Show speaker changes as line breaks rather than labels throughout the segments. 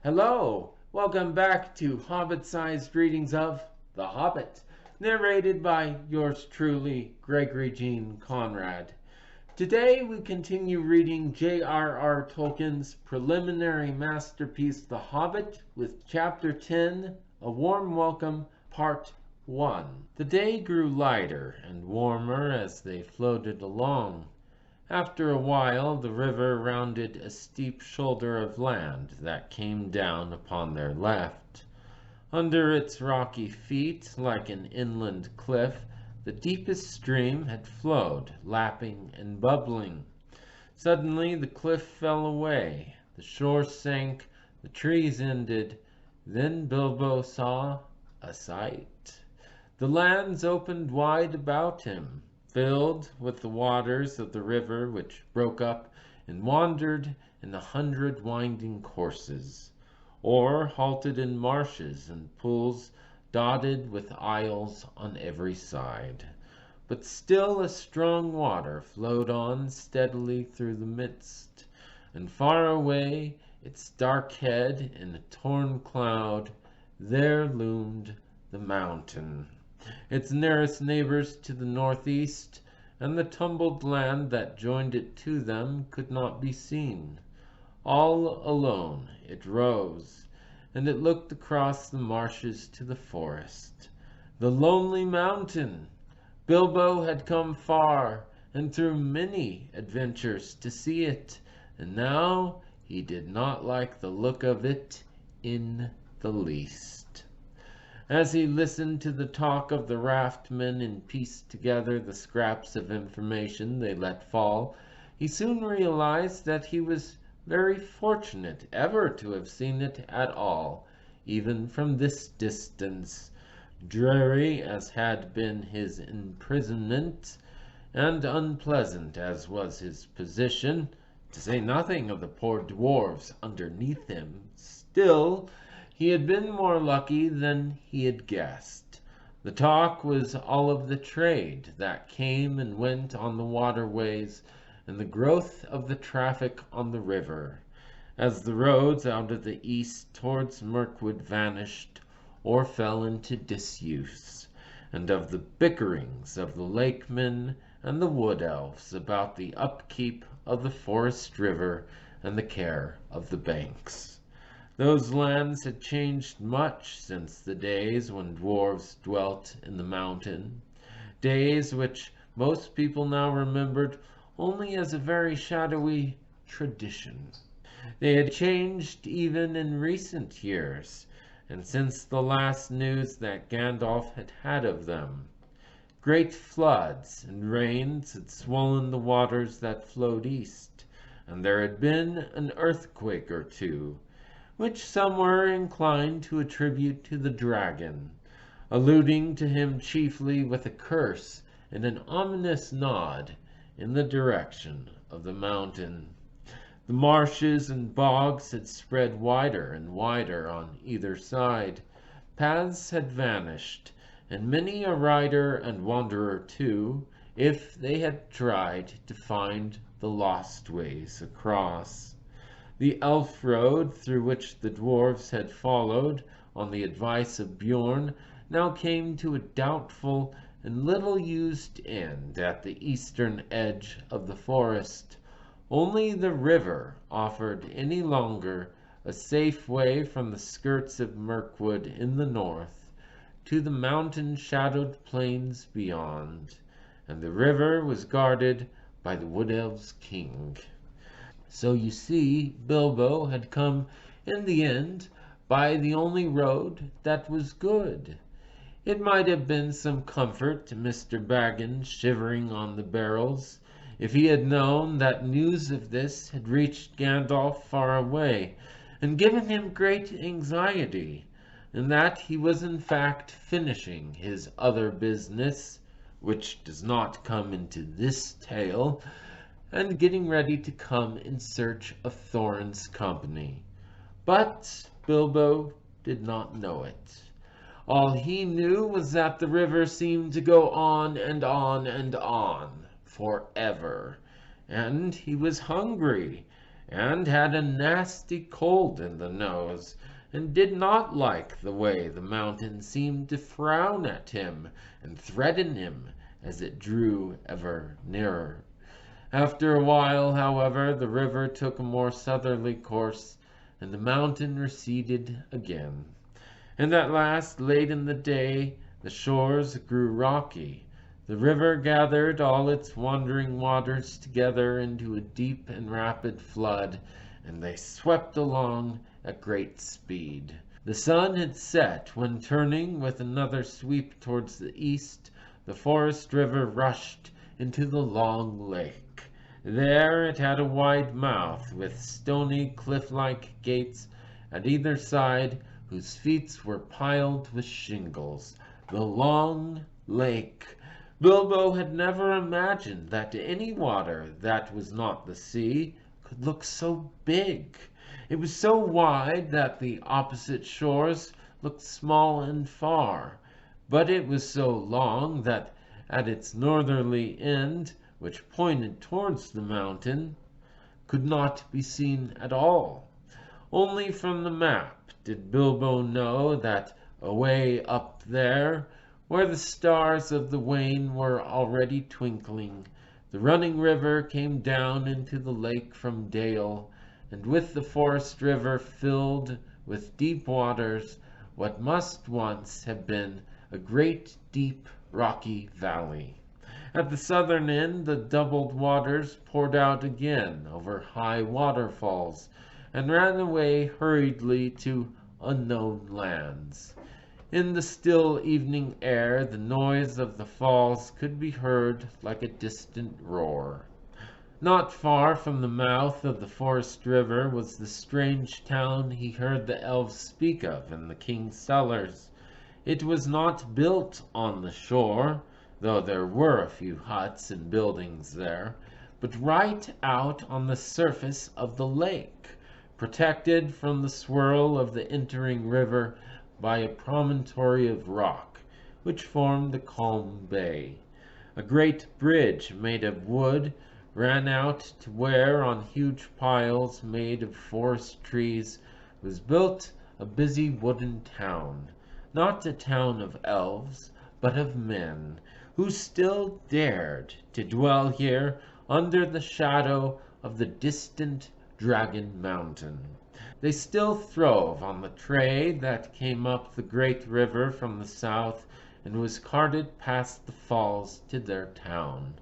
Hello, welcome back to Hobbit-Sized readings of The Hobbit, narrated by yours truly, Gregory Jean Conrad. Today we continue reading J.R.R. Tolkien's preliminary masterpiece, The Hobbit, with Chapter 10, A Warm Welcome, Part 1. The day grew lighter and warmer as they floated along. After a while the river rounded a steep shoulder of land that came down upon their left. Under its rocky feet, like an inland cliff, the deepest stream had flowed, lapping and bubbling. Suddenly the cliff fell away, the shore sank, the trees ended. Then Bilbo saw a sight. The lands opened wide about him, filled with the waters of the river, which broke up and wandered in 100 winding courses, or halted in marshes and pools dotted with isles on every side. But still a strong water flowed on steadily through the midst, and far away, its dark head in a torn cloud, there loomed the mountain, its nearest neighbors to the northeast, and the tumbled land that joined it to them could not be seen. All alone it rose, and it looked across the marshes to the forest. The lonely mountain! Bilbo had come far and through many adventures to see it, and now he did not like the look of it in the least. As he listened to the talk of the raftmen and pieced together the scraps of information they let fall, he soon realized that he was very fortunate ever to have seen it at all, even from this distance. Dreary as had been his imprisonment, and unpleasant as was his position, to say nothing of the poor dwarves underneath him, still he had been more lucky than he had guessed. The talk was all of the trade that came and went on the waterways and the growth of the traffic on the river, as the roads out of the east towards Mirkwood vanished or fell into disuse, and of the bickerings of the lakemen and the wood elves about the upkeep of the forest river and the care of the banks. Those lands had changed much since the days when dwarves dwelt in the mountain, days which most people now remembered only as a very shadowy tradition. They had changed even in recent years, and since the last news that Gandalf had had of them. Great floods and rains had swollen the waters that flowed east, and there had been an earthquake or two, which some were inclined to attribute to the dragon, alluding to him chiefly with a curse and an ominous nod in the direction of the mountain. The marshes and bogs had spread wider and wider on either side. Paths had vanished, and many a rider and wanderer too, if they had tried to find the lost ways across. The elf road through which the dwarves had followed on the advice of Bjorn now came to a doubtful and little used end at the eastern edge of the forest. Only the river offered any longer a safe way from the skirts of Mirkwood in the north to the mountain-shadowed plains beyond, and the river was guarded by the Wood Elves' king. So you see, Bilbo had come in the end by the only road that was good. It might have been some comfort to Mr. Baggins shivering on the barrels, if he had known that news of this had reached Gandalf far away, and given him great anxiety, and that he was in fact finishing his other business, which does not come into this tale, and getting ready to come in search of Thorin's company. But Bilbo did not know it. All he knew was that the river seemed to go on and on and on forever, and he was hungry, and had a nasty cold in the nose, and did not like the way the mountain seemed to frown at him and threaten him as it drew ever nearer. After a while, however, the river took a more southerly course, and the mountain receded again. And at last, late in the day, the shores grew rocky. The river gathered all its wandering waters together into a deep and rapid flood, and they swept along at great speed. The sun had set when, turning with another sweep towards the east, the forest river rushed into the long lake. There it had a wide mouth with stony cliff-like gates at either side, whose feet were piled with shingles. The long lake. Bilbo had never imagined that any water that was not the sea could look so big. It was so wide that the opposite shores looked small and far, but it was so long that at its northerly end, which pointed towards the mountain, could not be seen at all. Only from the map did Bilbo know that away up there, where the stars of the Wain were already twinkling, the running river came down into the lake from Dale, and with the forest river filled with deep waters what must once have been a great deep rocky valley. At the southern end, the doubled waters poured out again over high waterfalls and ran away hurriedly to unknown lands. In the still evening air, the noise of the falls could be heard like a distant roar. Not far from the mouth of the forest river was the strange town he heard the elves speak of in the king's cellars. It was not built on the shore, though there were a few huts and buildings there, but right out on the surface of the lake, protected from the swirl of the entering river by a promontory of rock, which formed a calm bay. A great bridge made of wood ran out to where, on huge piles made of forest trees, was built a busy wooden town, not a town of elves, but of men, who still dared to dwell here under the shadow of the distant Dragon Mountain. They still throve on the trade that came up the great river from the south and was carted past the falls to their town.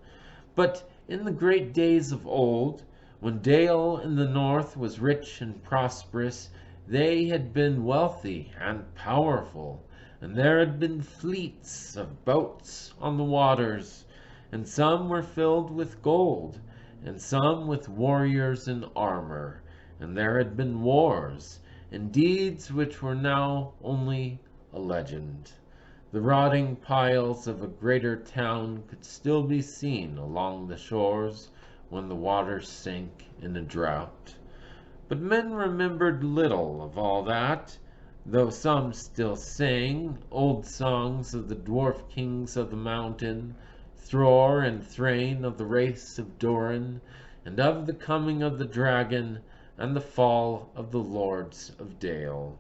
But in the great days of old, when Dale in the north was rich and prosperous, they had been wealthy and powerful, and there had been fleets of boats on the waters, and some were filled with gold, and some with warriors in armor, and there had been wars, and deeds which were now only a legend. The rotting piles of a greater town could still be seen along the shores when the waters sank in a drought. But men remembered little of all that, though some still sang old songs of the dwarf kings of the mountain, Thror and Thrain of the race of Durin, and of the coming of the dragon and the fall of the lords of Dale.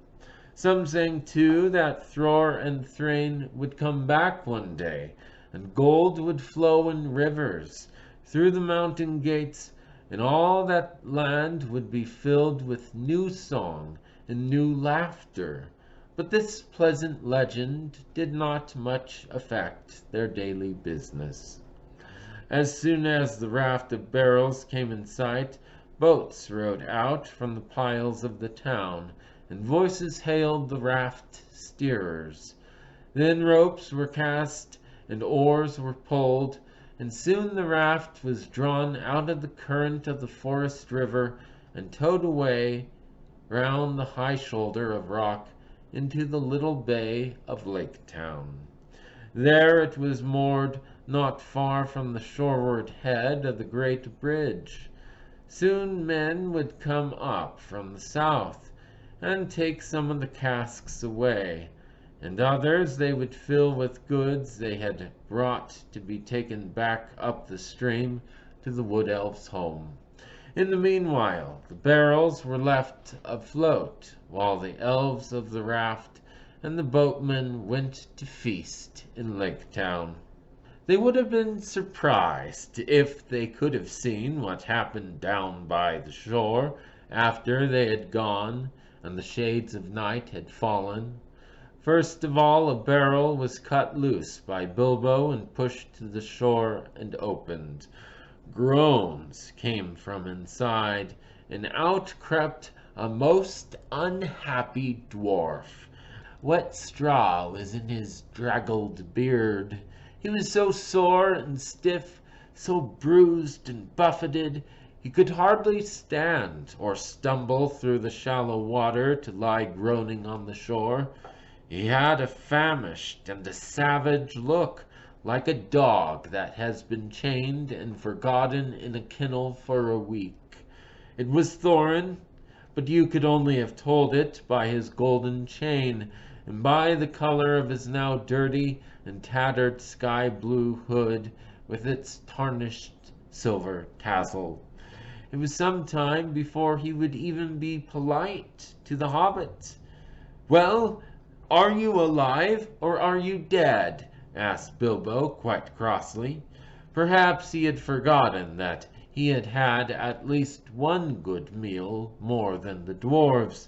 Some sang too that Thror and Thrain would come back one day, and gold would flow in rivers through the mountain gates, and all that land would be filled with new song and new laughter. But this pleasant legend did not much affect their daily business. As soon as the raft of barrels came in sight, boats rowed out from the piles of the town, and voices hailed the raft steerers. Then ropes were cast and oars were pulled, and soon the raft was drawn out of the current of the forest river and towed away round the high shoulder of rock into the little bay of Lake Town. There it was moored not far from the shoreward head of the great bridge. Soon men would come up from the south and take some of the casks away, and others they would fill with goods they had brought to be taken back up the stream to the wood elf's home. In the meanwhile, the barrels were left afloat, while the elves of the raft and the boatmen went to feast in Lake Town. They would have been surprised if they could have seen what happened down by the shore after they had gone and the shades of night had fallen. First of all, a barrel was cut loose by Bilbo and pushed to the shore and opened. Groans came from inside, and out crept a most unhappy dwarf. Wet straw was in his draggled beard. He was so sore and stiff, so bruised and buffeted, he could hardly stand or stumble through the shallow water to lie groaning on the shore. He had a famished and a savage look, like a dog that has been chained and forgotten in a kennel for a week. It was Thorin, but you could only have told it by his golden chain, and by the color of his now dirty and tattered sky-blue hood with its tarnished silver tassel. It was some time before he would even be polite to the hobbit. "Well, are you alive or are you dead?" asked Bilbo quite crossly. Perhaps he had forgotten that he had had at least one good meal more than the dwarves,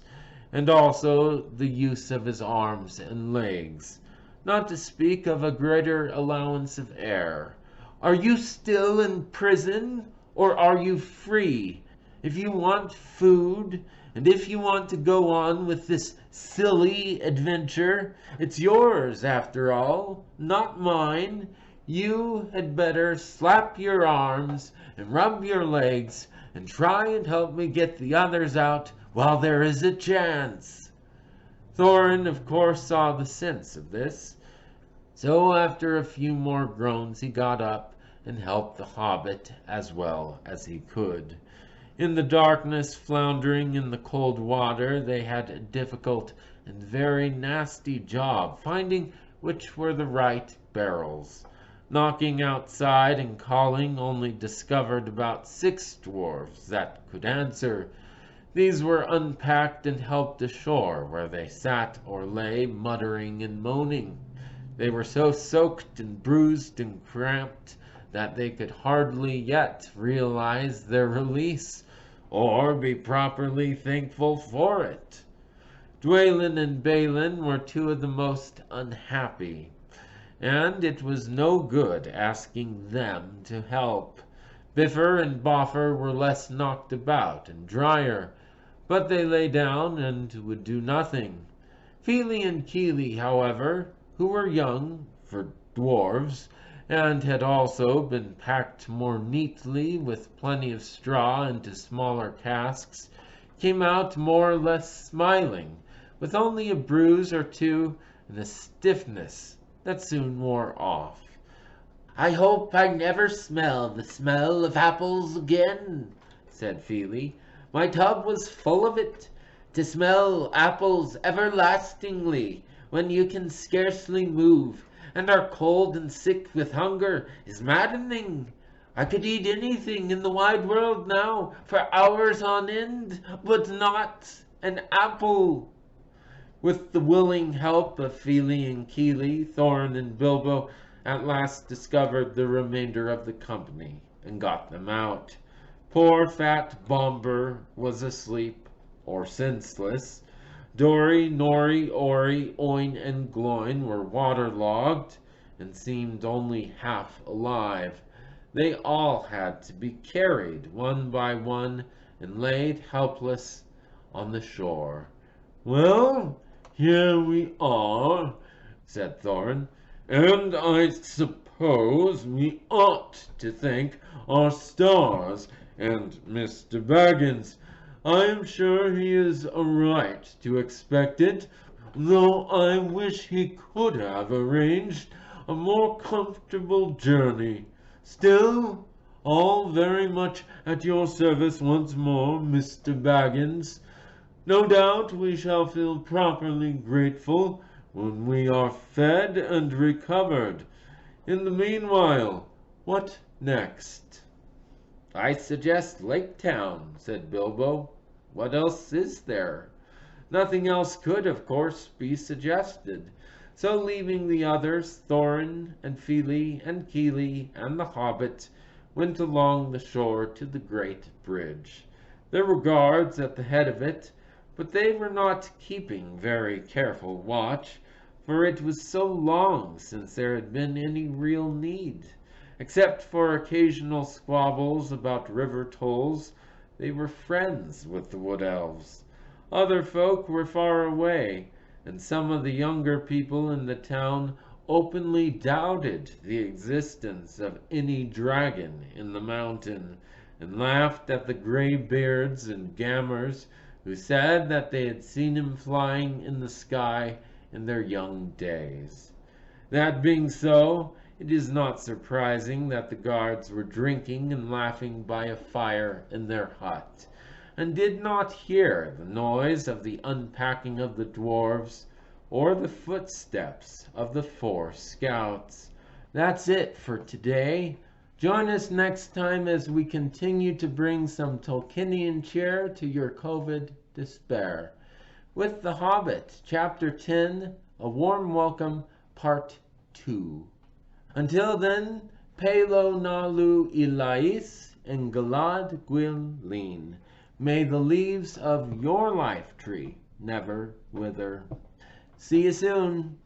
and also the use of his arms and legs, not to speak of a greater allowance of air. "Are you still in prison, or are you free? If you want food, and if you want to go on with this silly adventure, it's yours after all, not mine. You had better slap your arms and rub your legs and try and help me get the others out while there is a chance." Thorin, of course, saw the sense of this, so after a few more groans he got up and helped the hobbit as well as he could. In the darkness, floundering in the cold water, they had a difficult and very nasty job finding which were the right barrels. Knocking outside and calling, only discovered about 6 dwarves that could answer. These were unpacked and helped ashore, where they sat or lay, muttering and moaning. They were so soaked and bruised and cramped that they could hardly yet realize their release, or be properly thankful for it. Dwalin and Balin were 2 of the most unhappy, and it was no good asking them to help. Bifur and Boffer were less knocked about and drier, but they lay down and would do nothing. Fili and Kili, however, who were young for dwarves, and had also been packed more neatly with plenty of straw into smaller casks, came out more or less smiling, with only a bruise or 2 and a stiffness that soon wore off. "I hope I never smell the smell of apples again," said Fili. "My tub was full of it. To smell apples everlastingly when you can scarcely move and are cold and sick with hunger is maddening. I could eat anything in the wide world now for hours on end, but not an apple." With the willing help of Fili and Kili, Thorin and Bilbo at last discovered the remainder of the company and got them out. Poor fat Bombur was asleep, or senseless. Dori, Nori, Ori, Oin, and Gloin were waterlogged and seemed only half alive. They all had to be carried one by one and laid helpless on the shore. "Well, here we are," said Thorin, "and I suppose we ought to thank our stars and Mr. Baggins. I am sure he is right to expect it, though I wish he could have arranged a more comfortable journey. Still, all very much at your service once more, Mr. Baggins. No doubt we shall feel properly grateful when we are fed and recovered. In the meanwhile, what next?" "I suggest Lake Town," said Bilbo. "What else is there?" Nothing else could, of course, be suggested. So leaving the others, Thorin and Fili and Kili and the Hobbit went along the shore to the great bridge. There were guards at the head of it, but they were not keeping very careful watch, for it was so long since there had been any real need. Except for occasional squabbles about river tolls, they were friends with the Wood Elves. Other folk were far away, and some of the younger people in the town openly doubted the existence of any dragon in the mountain, and laughed at the graybeards and gammers who said that they had seen him flying in the sky in their young days. That being so, it is not surprising that the guards were drinking and laughing by a fire in their hut, and did not hear the noise of the unpacking of the dwarves or the footsteps of the 4 scouts. That's it for today. Join us next time as we continue to bring some Tolkienian cheer to your COVID despair. With The Hobbit, Chapter 10, A Warm Welcome, Part 2. Until then, Pelo Nalu Ilais and Galad Gwyn. May the leaves of your life tree never wither. See you soon.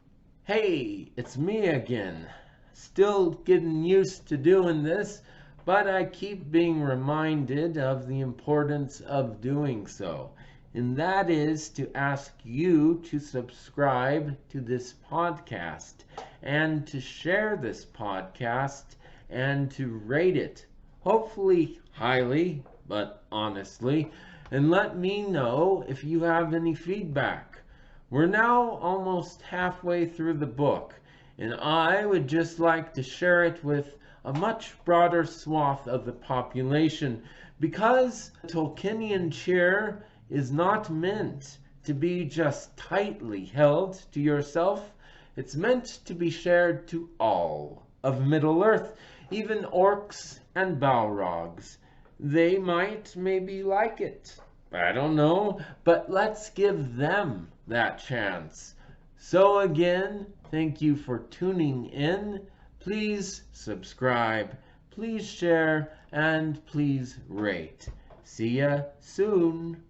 Hey, it's me again. Still getting used to doing this, but I keep being reminded of the importance of doing so. And that is to ask you to subscribe to this podcast and to share this podcast and to rate it, hopefully highly, but honestly, and let me know if you have any feedback. We're now almost halfway through the book, and I would just like to share it with a much broader swath of the population, because Tolkienian cheer is not meant to be just tightly held to yourself. It's meant to be shared to all of Middle-earth, even orcs and Balrogs. They might maybe like it. I don't know, but let's give them that chance. So again, thank you for tuning in. Please subscribe, please share, and please rate. See ya soon.